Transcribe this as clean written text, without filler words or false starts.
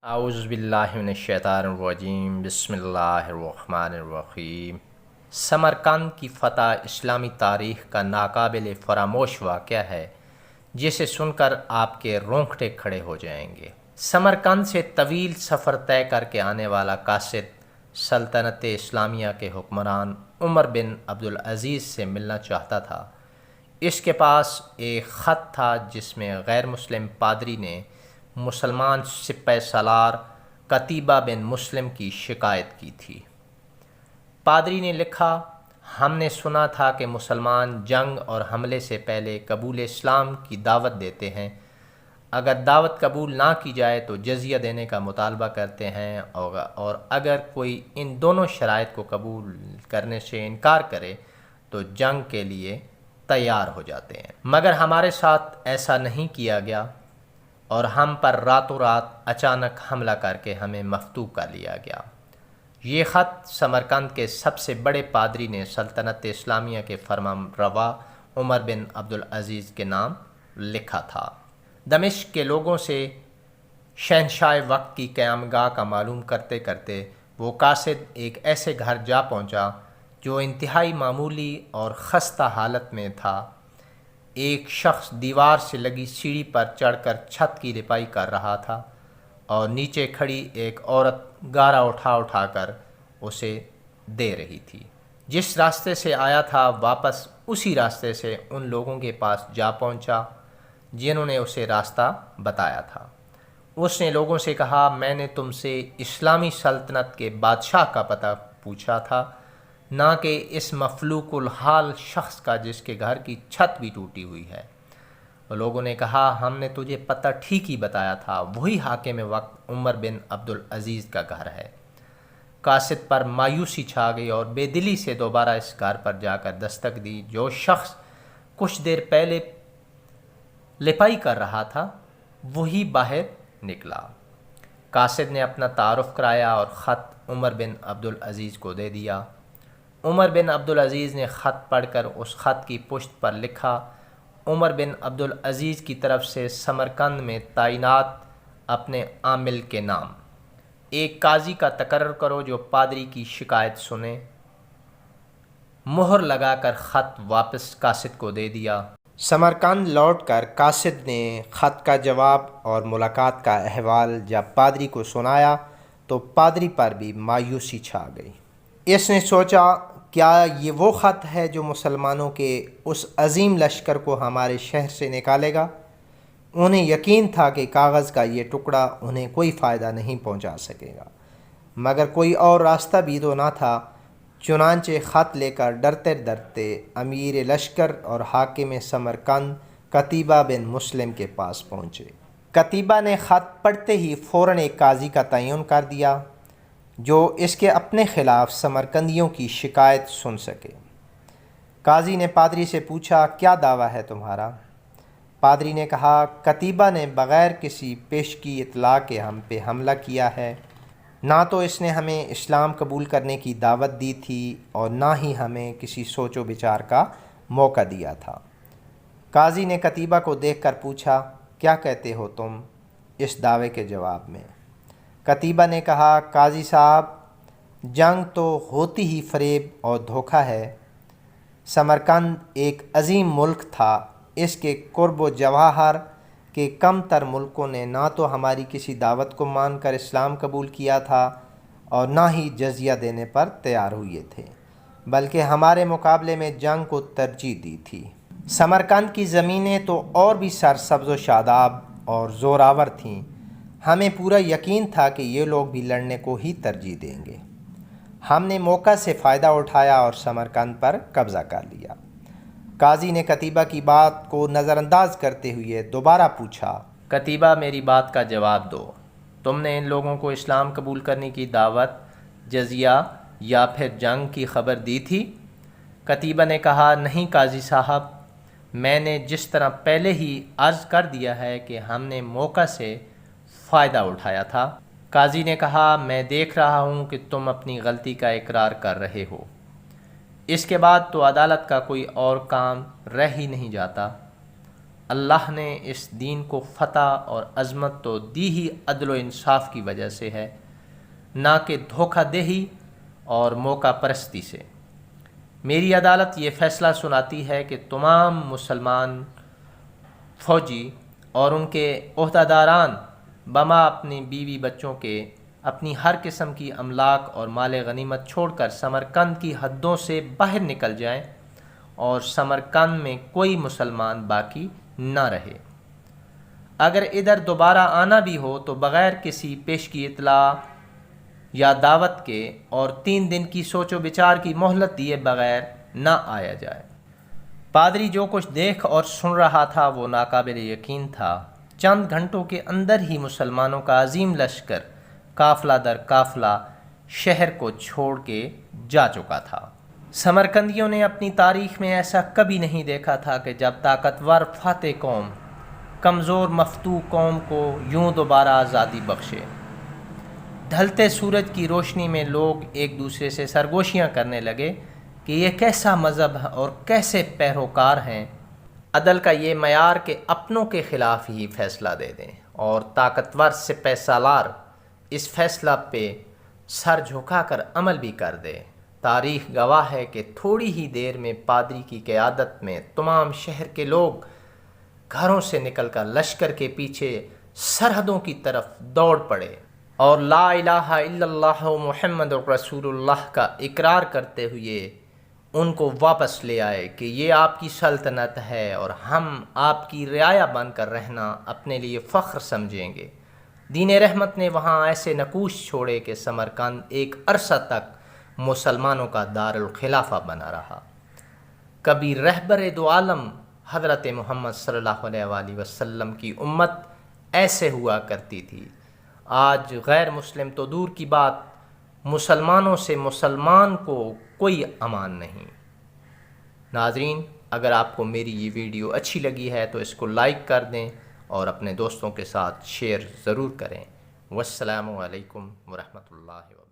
اعوذ باللہ من الشیطان الرجیم بسم اللہ الرحمن الرحیم۔ سمرقند کی فتح اسلامی تاریخ کا ناقابل فراموش واقعہ ہے جسے سن کر آپ کے رونگٹے کھڑے ہو جائیں گے۔ سمرقند سے طویل سفر طے کر کے آنے والا قاصد سلطنت اسلامیہ کے حکمران عمر بن عبدالعزیز سے ملنا چاہتا تھا۔ اس کے پاس ایک خط تھا جس میں غیر مسلم پادری نے مسلمان سپہ سالار قتیبہ بن مسلم کی شکایت کی تھی۔ پادری نے لکھا، ہم نے سنا تھا کہ مسلمان جنگ اور حملے سے پہلے قبول اسلام کی دعوت دیتے ہیں۔ اگر دعوت قبول نہ کی جائے تو جزیہ دینے کا مطالبہ کرتے ہیں، اور اگر کوئی ان دونوں شرائط کو قبول کرنے سے انکار کرے تو جنگ کے لیے تیار ہو جاتے ہیں۔ مگر ہمارے ساتھ ایسا نہیں کیا گیا اور ہم پر راتوں رات اچانک حملہ کر کے ہمیں مفتوح کر لیا گیا۔ یہ خط سمرقند کے سب سے بڑے پادری نے سلطنت اسلامیہ کے فرما روا عمر بن عبدالعزیز کے نام لکھا تھا۔ دمشق کے لوگوں سے شہنشاہ وقت کی قیامگاہ کا معلوم کرتے کرتے وہ قاصد ایک ایسے گھر جا پہنچا جو انتہائی معمولی اور خستہ حالت میں تھا۔ ایک شخص دیوار سے لگی سیڑھی پر چڑھ کر چھت کی رپائی کر رہا تھا اور نیچے کھڑی ایک عورت گارا اٹھا اٹھا کر اسے دے رہی تھی۔ جس راستے سے آیا تھا واپس اسی راستے سے ان لوگوں کے پاس جا پہنچا جنہوں نے اسے راستہ بتایا تھا۔ اس نے لوگوں سے کہا، میں نے تم سے اسلامی سلطنت کے بادشاہ کا پتہ پوچھا تھا، نہ کہ اس مفلوق الحال شخص کا جس کے گھر کی چھت بھی ٹوٹی ہوئی ہے۔ لوگوں نے کہا، ہم نے تجھے پتہ ٹھیک ہی بتایا تھا، وہی حاکم وقت عمر بن عبدالعزیز کا گھر ہے۔ قاصد پر مایوسی چھا گئی اور بے دلی سے دوبارہ اس گھر پر جا کر دستک دی۔ جو شخص کچھ دیر پہلے لپائی کر رہا تھا وہی باہر نکلا۔ قاصد نے اپنا تعارف کرایا اور خط عمر بن عبدالعزیز کو دے دیا۔ عمر بن عبدالعزیز نے خط پڑھ کر اس خط کی پشت پر لکھا، عمر بن عبدالعزیز کی طرف سے سمرقند میں تعینات اپنے عامل کے نام۔ ایک قاضی کا تقرر کرو جو پادری کی شکایت سنے۔ مہر لگا کر خط واپس قاصد کو دے دیا۔ سمرقند لوٹ کر قاصد نے خط کا جواب اور ملاقات کا احوال جب پادری کو سنایا تو پادری پر بھی مایوسی چھا گئی۔ اس نے سوچا، کیا یہ وہ خط ہے جو مسلمانوں کے اس عظیم لشکر کو ہمارے شہر سے نکالے گا؟ انہیں یقین تھا کہ کاغذ کا یہ ٹکڑا انہیں کوئی فائدہ نہیں پہنچا سکے گا، مگر کوئی اور راستہ بھی تو نہ تھا۔ چنانچہ خط لے کر ڈرتے ڈرتے امیر لشکر اور حاکم سمرقند قتیبہ بن مسلم کے پاس پہنچے۔ قتیبہ نے خط پڑھتے ہی فوراً ایک قاضی کا تعین کر دیا جو اس کے اپنے خلاف سمرقندیوں کی شکایت سن سکے۔ قاضی نے پادری سے پوچھا، کیا دعویٰ ہے تمہارا؟ پادری نے کہا، قتیبہ نے بغیر کسی پیشگی اطلاع کے ہم پہ حملہ کیا ہے۔ نہ تو اس نے ہمیں اسلام قبول کرنے کی دعوت دی تھی اور نہ ہی ہمیں کسی سوچ و بچار کا موقع دیا تھا۔ قاضی نے قتیبہ کو دیکھ کر پوچھا، کیا کہتے ہو تم اس دعوے کے جواب میں؟ قتیبہ نے کہا، قاضی صاحب، جنگ تو ہوتی ہی فریب اور دھوکہ ہے۔ سمرقند ایک عظیم ملک تھا، اس کے قرب و جواہر کے کم تر ملکوں نے نہ تو ہماری کسی دعوت کو مان کر اسلام قبول کیا تھا اور نہ ہی جزیہ دینے پر تیار ہوئے تھے، بلکہ ہمارے مقابلے میں جنگ کو ترجیح دی تھی۔ سمرقند کی زمینیں تو اور بھی سرسبز و شاداب اور زوراور تھیں۔ ہمیں پورا یقین تھا کہ یہ لوگ بھی لڑنے کو ہی ترجیح دیں گے۔ ہم نے موقع سے فائدہ اٹھایا اور سمرقند پر قبضہ کر لیا۔ قاضی نے قتیبہ کی بات کو نظر انداز کرتے ہوئے دوبارہ پوچھا، قتیبہ، میری بات کا جواب دو، تم نے ان لوگوں کو اسلام قبول کرنے کی دعوت، جزیہ یا پھر جنگ کی خبر دی تھی؟ قتیبہ نے کہا، نہیں قاضی صاحب، میں نے جس طرح پہلے ہی عرض کر دیا ہے کہ ہم نے موقع سے فائدہ اٹھایا تھا۔ قاضی نے کہا، میں دیکھ رہا ہوں کہ تم اپنی غلطی کا اقرار کر رہے ہو۔ اس کے بعد تو عدالت کا کوئی اور کام رہ ہی نہیں جاتا۔ اللہ نے اس دین کو فتح اور عظمت تو دی ہی عدل و انصاف کی وجہ سے ہے، نہ کہ دھوکہ دہی اور موقع پرستی سے۔ میری عدالت یہ فیصلہ سناتی ہے کہ تمام مسلمان فوجی اور ان کے عہدیداران بما اپنی بیوی بچوں کے اپنی ہر قسم کی املاک اور مال غنیمت چھوڑ کر سمرقند کی حدوں سے باہر نکل جائیں اور سمرقند میں کوئی مسلمان باقی نہ رہے۔ اگر ادھر دوبارہ آنا بھی ہو تو بغیر کسی پیش کی اطلاع یا دعوت کے اور 3 دن کی سوچ و بچار کی مہلت دیے بغیر نہ آیا جائے۔ پادری جو کچھ دیکھ اور سن رہا تھا وہ ناقابل یقین تھا۔ چند گھنٹوں کے اندر ہی مسلمانوں کا عظیم لشکر قافلہ در قافلہ شہر کو چھوڑ کے جا چکا تھا۔ سمرقندیوں نے اپنی تاریخ میں ایسا کبھی نہیں دیکھا تھا کہ جب طاقتور فاتح قوم کمزور مفتوح قوم کو یوں دوبارہ آزادی بخشے۔ ڈھلتے سورج کی روشنی میں لوگ ایک دوسرے سے سرگوشیاں کرنے لگے کہ یہ کیسا مذہب ہے اور کیسے پیروکار ہیں۔ عدل کا یہ معیار کہ اپنوں کے خلاف ہی فیصلہ دے دیں اور طاقتور سپہ سالار اس فیصلہ پہ سر جھکا کر عمل بھی کر دے۔ تاریخ گواہ ہے کہ تھوڑی ہی دیر میں پادری کی قیادت میں تمام شہر کے لوگ گھروں سے نکل کر لشکر کے پیچھے سرحدوں کی طرف دوڑ پڑے اور لا الہ الا اللہ محمد رسول اللہ کا اقرار کرتے ہوئے ان کو واپس لے آئے کہ یہ آپ کی سلطنت ہے اور ہم آپ کی رعایا بن کر رہنا اپنے لیے فخر سمجھیں گے۔ دین رحمت نے وہاں ایسے نقوش چھوڑے کہ سمرقند ایک عرصہ تک مسلمانوں کا دارالخلافہ بنا رہا۔ کبھی رہبر دو عالم حضرت محمد صلی اللہ علیہ وآلہ وسلم کی امت ایسے ہوا کرتی تھی، آج غیر مسلم تو دور کی بات، مسلمانوں سے مسلمان کو کوئی امان نہیں۔ ناظرین، اگر آپ کو میری یہ ویڈیو اچھی لگی ہے تو اس کو لائک کر دیں اور اپنے دوستوں کے ساتھ شیئر ضرور کریں۔ والسلام علیکم ورحمۃ اللہ وبرکاتہ۔